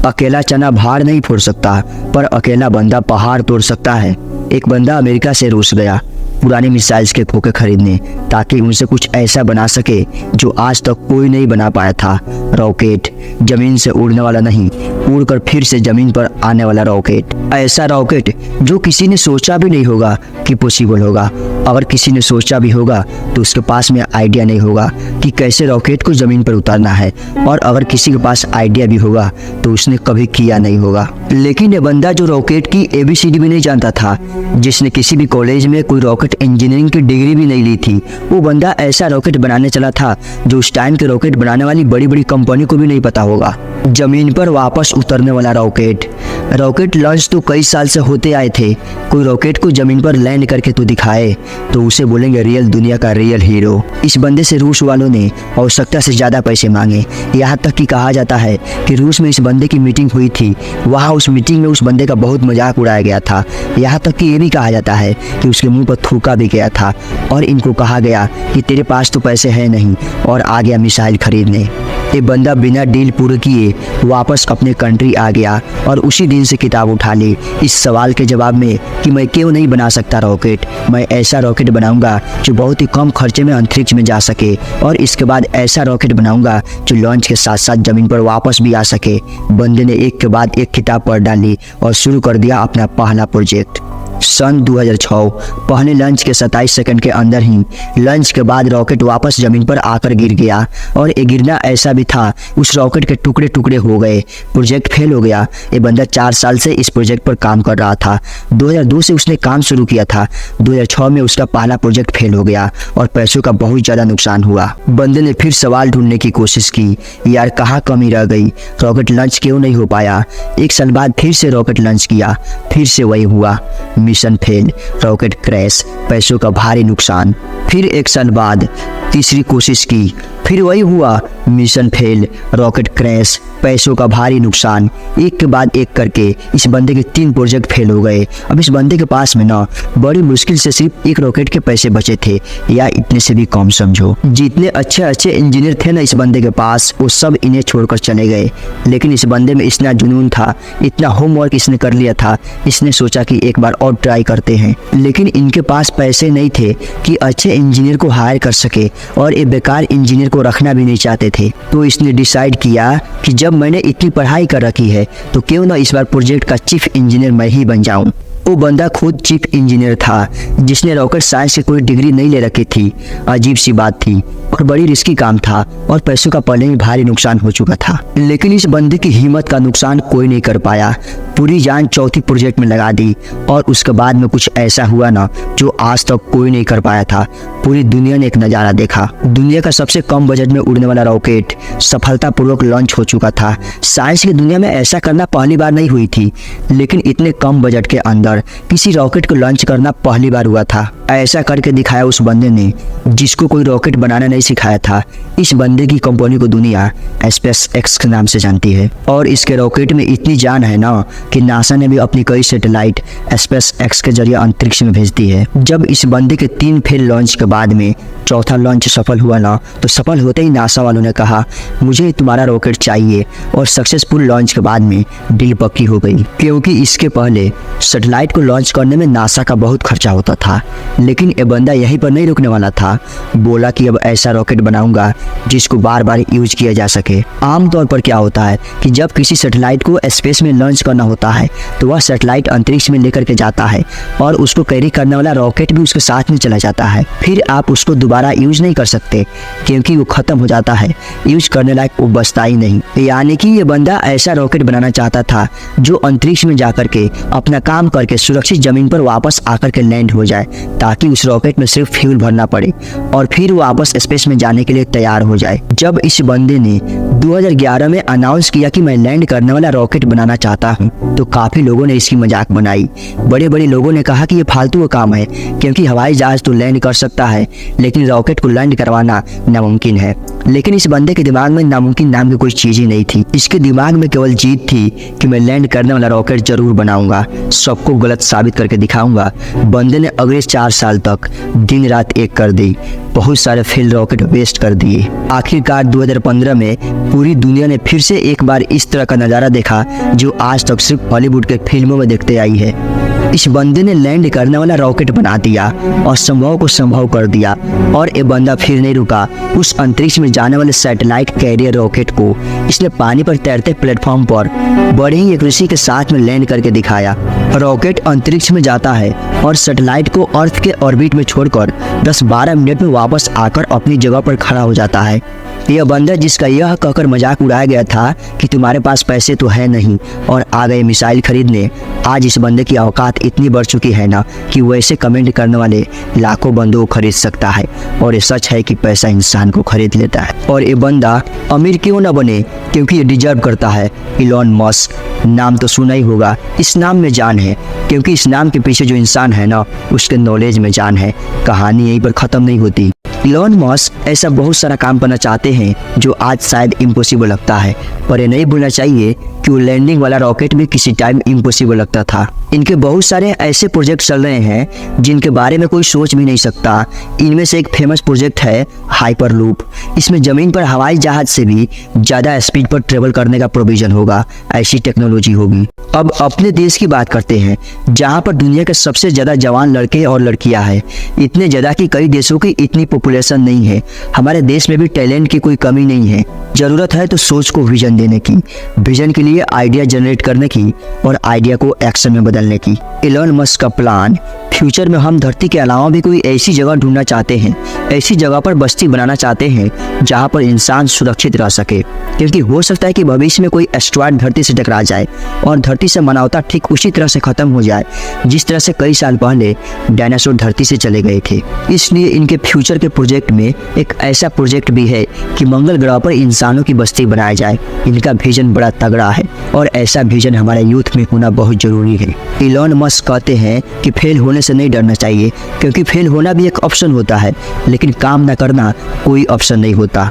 अकेला चना भार नहीं फोड़ सकता, पर अकेला बंदा पहाड़ तोड़ सकता है। एक बंदा अमेरिका से रूस गया पुरानी मिसाइल्स के खोखे खरीदने, ताकि उनसे कुछ ऐसा बना सके जो आज तक कोई नहीं बना पाया था। रॉकेट, जमीन से उड़ने वाला नहीं, उड़कर फिर से जमीन पर आने वाला रॉकेट। ऐसा रॉकेट जो किसी ने सोचा भी नहीं होगा कि पॉसिबल होगा। अगर किसी ने सोचा भी होगा तो उसके पास में आइडिया नहीं होगा कि कैसे रॉकेट को जमीन पर उतारना है, और अगर किसी के पास आइडिया भी होगा तो उसने कभी किया नहीं होगा। लेकिन ये बंदा जो रॉकेट की ABCD भी नहीं जानता था, जिसने किसी भी कॉलेज में कोई रॉकेट इंजीनियरिंग की डिग्री भी नहीं ली थी, वो बंदा ऐसा रॉकेट बनाने चला था जो उस टाइम के रॉकेट बनाने वाली बड़ी बड़ी कंपनी को भी नहीं पता होगा। जमीन पर वापस उतरने वाला रॉकेट। रॉकेट लॉन्च तो कई साल से होते आए थे, कोई रॉकेट को जमीन पर लैंड करके तो दिखाए तो उसे बोलेंगे रियल दुनिया का रियल हीरो। इस बंदे से रूस वालों ने आवश्यकता से ज्यादा पैसे मांगे। यहाँ तक कि कहा जाता है कि रूस में इस बंदे की मीटिंग हुई थी, वहाँ उस मीटिंग में उस बंदे का बहुत मजाक उड़ाया गया था। यहाँ तक कि ये भी कहा जाता है कि उसके मुंह पर थूका भी गया था, और इनको कहा गया कि तेरे पास तो पैसे है नहीं, और आ गया मिसाइल खरीदने। ये बंदा बिना डील पूरे किए वापस अपने कंट्री आ गया और उसी दिन से किताब उठा ली इस सवाल के जवाब में कि मैं क्यों नहीं बना सकता रॉकेट। मैं ऐसा रॉकेट बनाऊंगा जो बहुत ही कम खर्चे में अंतरिक्ष में जा सके, और इसके बाद ऐसा रॉकेट बनाऊंगा जो लॉन्च के साथ साथ जमीन पर वापस भी आ सके। बंदे ने एक के बाद एक किताब पढ़ डाली और शुरू कर दिया अपना पहला प्रोजेक्ट। सन 2006 पहले लॉन्च के 27 सेकंड के अंदर ही लॉन्च के बाद रॉकेट वापस जमीन पर आकर गिर गया, और ये गिरना ऐसा भी था उस रॉकेट के टुकड़े टुकड़े हो गए। प्रोजेक्ट फेल हो गया। ये बंदा 4 साल से इस प्रोजेक्ट पर काम कर रहा था। 2002 से उसने काम शुरू किया था। 2006 में उसका पहला प्रोजेक्ट फेल हो गया और पैसों का बहुत ज्यादा नुकसान हुआ। बंदे ने फिर सवाल ढूंढने की कोशिश की, यार कहाँ कमी रह गई, रॉकेट लॉन्च क्यों नहीं हो पाया। 1 साल बाद फिर से रॉकेट लॉन्च किया, फिर से वही हुआ, मिशन फेल, रॉकेट क्रैश, पैसों का भारी नुकसान। फिर 1 साल बाद तीसरी कोशिश की, फिर वही हुआ, मिशन फेल, रॉकेट क्रैश, पैसों का भारी नुकसान। एक के बाद एक करके इस बंदे के 3 प्रोजेक्ट फेल हो गए। अब इस बंदे के पास में ना बड़ी मुश्किल से सिर्फ 1 रॉकेट के पैसे बचे थे, या इतने से भी कम समझो। जितने अच्छे अच्छे इंजीनियर थे ना इस बंदे के पास, वो सब इन्हें छोड़कर चले गए। लेकिन इस बंदे में इतना जुनून था, इतना होमवर्क इसने कर लिया था, इसने सोचा कि एक बार और ट्राई करते हैं। लेकिन इनके पास पैसे नहीं थे कि अच्छे इंजीनियर को हायर कर सके, और ये बेकार इंजीनियर को रखना भी नहीं चाहते थे। तो इसने डिसाइड किया कि जब मैंने इतनी पढ़ाई कर रखी है तो क्यों ना इस बार प्रोजेक्ट का चीफ इंजीनियर मैं ही बन जाऊं। वो बंदा खुद चीफ इंजीनियर था, जिसने रॉकेट साइंस की कोई डिग्री नहीं ले रखी थी। अजीब सी बात थी और बड़ी रिस्की काम था, और पैसों का पहले ही भारी नुकसान हो चुका था। लेकिन इस बंदे की हिम्मत का नुकसान कोई नहीं कर पाया। पूरी जान चौथी प्रोजेक्ट में लगा दी, और उसके बाद में कुछ ऐसा हुआ ना जो आज तक कोई नहीं कर पाया था। पूरी दुनिया ने एक नज़ारा देखा। दुनिया का सबसे कम बजट में उड़ने वाला रॉकेट सफलतापूर्वक लॉन्च हो चुका था। साइंस की दुनिया में ऐसा करना पहली बार नहीं हुई थी, लेकिन इतने कम बजट के अंदर किसी रॉकेट को लॉन्च करना पहली बार हुआ था। ऐसा करके दिखाया उस बंदे ने जिसको कोई रॉकेट बनाना नहीं सिखाया था। इस बंदे की कंपनी को दुनिया स्पेस एक्स के नाम से जानती है, और इसके रॉकेट में इतनी जान है ना कि नासा ने भी अपनी कई सैटेलाइट स्पेस एक्स के जरिए अंतरिक्ष में भेज दी है। जब इस बंदे के 3 फेल लॉन्च के बाद में चौथा लॉन्च सफल हुआ ना, तो सफल होते ही नासा वालों ने कहा मुझे तुम्हारा रॉकेट चाहिए, और सक्सेसफुल लॉन्च के बाद में डील पक्की हो गई। क्योंकि इसके पहले सैटेलाइट को लॉन्च करने में नासा का बहुत खर्चा होता था। लेकिन ये बंदा यहीं पर नहीं रुकने वाला था। बोला कि अब ऐसा रॉकेट बनाऊंगा जिसको बार बार यूज किया जा सके। आमतौर पर क्या होता है कि जब किसी सैटेलाइट को स्पेस में लॉन्च करना होता है तो वह सैटेलाइट अंतरिक्ष में लेकर के जाता है, और उसको कैरी करने वाला रॉकेट भी उसके साथ में चला जाता है। फिर आप उसको दोबारा यूज नहीं कर सकते, क्योंकि वो खत्म हो जाता है, यूज करने लायक वो बचता ही नहीं। यानी कि ये बंदा ऐसा रॉकेट बनाना चाहता था जो अंतरिक्ष में जाकर के अपना काम करके सुरक्षित जमीन पर वापस आकर के लैंड हो जाए, ताकि उस रॉकेट में सिर्फ फ्यूल भरना पड़े और फिर वो वापस स्पेस में जाने के लिए तैयार हो जाए। जब इस बंदे ने 2011 में अनाउंस किया कि मैं लैंड करने वाला रॉकेट बनाना चाहता हूं, तो काफी लोगों ने इसकी मजाक बनाई। बड़े बड़े लोगों ने कहा कि ये फालतू का काम है, क्योंकि हवाई जहाज तो लैंड कर सकता है है, लेकिन रॉकेट को लैंड करवाना नामुमकिन है। लेकिन इस बंदे के दिमाग में नामुमकिन नाम की कोई चीज ही नहीं थी। इसके दिमाग में केवल जीत थी कि मैं लैंड करने वाला रॉकेट जरूर बनाऊंगा, सबको गलत साबित करके दिखाऊंगा। बंदे ने अगले 4 साल तक दिन रात एक कर दी, बहुत सारे फेल रॉकेट वेस्ट कर दिए। आखिरकार 2015 में पूरी दुनिया ने फिर से एक बार इस तरह का नज़ारा देखा जो आज तक सिर्फ हॉलीवुड के फिल्मों में देखते आई है। इस बंदे ने लैंड करने वाला रॉकेट बना दिया और संभव को संभव कर दिया। और ये बंदा फिर नहीं रुका, उस अंतरिक्ष में जाने वाले सैटेलाइट कैरियर रॉकेट को इसने पानी पर तैरते प्लेटफॉर्म पर बड़े ही एक्यूरेसी के साथ में लैंड करके दिखाया। रॉकेट अंतरिक्ष में जाता है और सैटेलाइट को अर्थ के ऑर्बिट में छोड़कर 10-12 मिनट में वापस आकर अपनी जगह पर खड़ा हो जाता है। यह बंदा जिसका यह कहकर मजाक उड़ाया गया था कि तुम्हारे पास पैसे तो है नहीं और आ गए मिसाइल खरीदने, आज इस बंदे की औकात इतनी बढ़ चुकी है ना कि वैसे कमेंट करने वाले लाखों बंदों को खरीद सकता है। और ये सच है कि पैसा इंसान को खरीद लेता है। और ये बंदा अमीर क्यों ना बने, क्योंकि ये डिजर्व करता है। इलॉन मस्क नाम तो सुना ही होगा, इस नाम में जान है, क्योंकि इस नाम के पीछे जो इंसान है ना उसके नॉलेज में जान है। कहानी यहीं पर ख़त्म नहीं होती। इलॉन मस्क ऐसा बहुत सारा काम करना चाहते हैं जो आज शायद इम्पॉसिबल लगता है, पर ये नहीं भूलना चाहिए कि वो लैंडिंग वाला रॉकेट भी किसी टाइम इम्पॉसिबल लगता था। इनके बहुत सारे ऐसे प्रोजेक्ट चल रहे हैं जिनके बारे में कोई सोच भी नहीं सकता। इनमें से एक फेमस प्रोजेक्ट है हाइपरलूप। इसमें ज़मीन पर हवाई जहाज से भी ज़्यादा स्पीड पर ट्रेवल करने का प्रोविज़न होगा, ऐसी टेक्नोलॉजी होगी। अब अपने देश की बात करते हैं, जहाँ पर दुनिया के सबसे ज़्यादा जवान लड़के और लड़कियाँ हैं, इतने ज़्यादा कि कई देशों की इतनी पॉपुलेशन नहीं है। हमारे देश में भी टैलेंट की कोई कमी नहीं है। ज़रूरत है तो सोच को विजन देने की, विजन के लिए आइडिया जनरेट करने की और आइडिया को एक्शन में बदलने की। इलॉन मस्क का प्लान, फ्यूचर में हम धरती के अलावा भी कोई ऐसी जगह ढूंढना चाहते हैं, ऐसी जगह पर बस्ती बनाना चाहते हैं जहां पर इंसान सुरक्षित रह सके। क्योंकि हो सकता है कि भविष्य में कोई एस्ट्रॉयड धरती से टकरा जाए और धरती से मानवता ठीक उसी तरह से खत्म हो जाए जिस तरह से कई साल पहले डायनासोर धरती से चले गए थे। इसलिए इनके फ्यूचर के प्रोजेक्ट में एक ऐसा प्रोजेक्ट भी है कि मंगल ग्रह पर इंसानों की बस्ती बनाया जाए। इनका विजन बड़ा तगड़ा है और ऐसा विजन हमारे यूथ में होना बहुत जरूरी है। इलॉन मस्क कहते हैं कि फेल होने से नहीं डरना चाहिए, क्योंकि फेल होना भी एक ऑप्शन होता है, लेकिन काम न करना कोई ऑप्शन नहीं होता।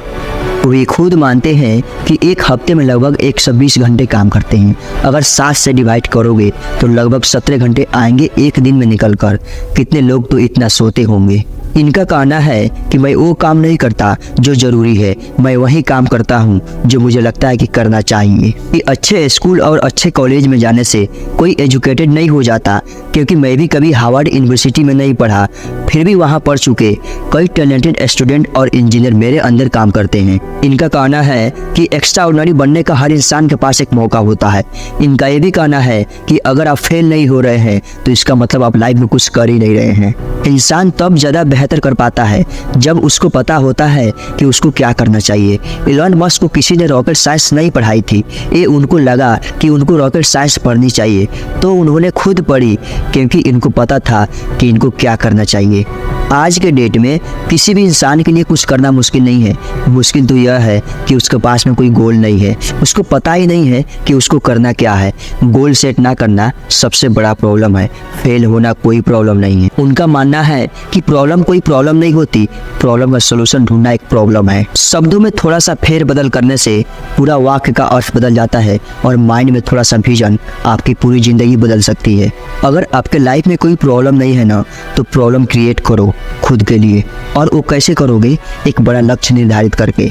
वे खुद मानते हैं कि एक हफ्ते में लगभग 120 घंटे काम करते हैं। अगर 7 से डिवाइड करोगे तो लगभग 17 घंटे आएंगे एक दिन में निकल कर। कितने लोग तो इतना सोते होंगे। इनका कहना है कि मैं वो काम नहीं करता जो ज़रूरी है, मैं वही काम करता हूँ जो मुझे लगता है कि करना चाहिए। कि अच्छे स्कूल और अच्छे कॉलेज में जाने से कोई एजुकेटेड नहीं हो जाता, क्योंकि मैं भी कभी हार्वर्ड यूनिवर्सिटी में नहीं पढ़ा, फिर भी वहाँ पढ़ चुके कई टैलेंटेड स्टूडेंट और इंजीनियर मेरे अंदर काम करते हैं। इनका कहना है कि एक्स्ट्राऑर्डिनरी बनने का हर इंसान के पास एक मौका होता है। इनका ये भी कहना है कि अगर आप फेल नहीं हो रहे हैं तो इसका मतलब आप लाइफ में कुछ कर ही नहीं रहे हैं। इंसान तब ज़्यादा बेहतर कर पाता है जब उसको पता होता है कि उसको क्या करना चाहिए। इलॉन मस्क को किसी ने रॉकेट साइंस नहीं पढ़ाई थी, ये उनको लगा कि उनको रॉकेट साइंस पढ़नी चाहिए, तो उन्होंने खुद पढ़ी, क्योंकि इनको पता था कि इनको क्या करना चाहिए। आज के डेट में किसी भी इंसान के लिए कुछ करना मुश्किल नहीं है। मुश्किल तो यह है कि उसके पास में कोई गोल नहीं है, उसको पता ही नहीं है कि उसको करना क्या है। गोल सेट ना करना सबसे बड़ा प्रॉब्लम है, फेल होना कोई प्रॉब्लम नहीं है। उनका मानना है कि प्रॉब्लम कोई प्रॉब्लम नहीं होती, प्रॉब्लम का सलूशन ढूंढना एक प्रॉब्लम है। शब्दों में थोड़ा सा फेर बदल करने से पूरा वाक्य का अर्थ बदल जाता है और माइंड में थोड़ा सा विजन आपकी पूरी जिंदगी बदल सकती है। अगर आपके लाइफ में कोई प्रॉब्लम नहीं है ना, तो प्रॉब्लम क्रिएट करो खुद के लिए। और वो कैसे करोगे? एक बड़ा लक्ष्य निर्धारित करके।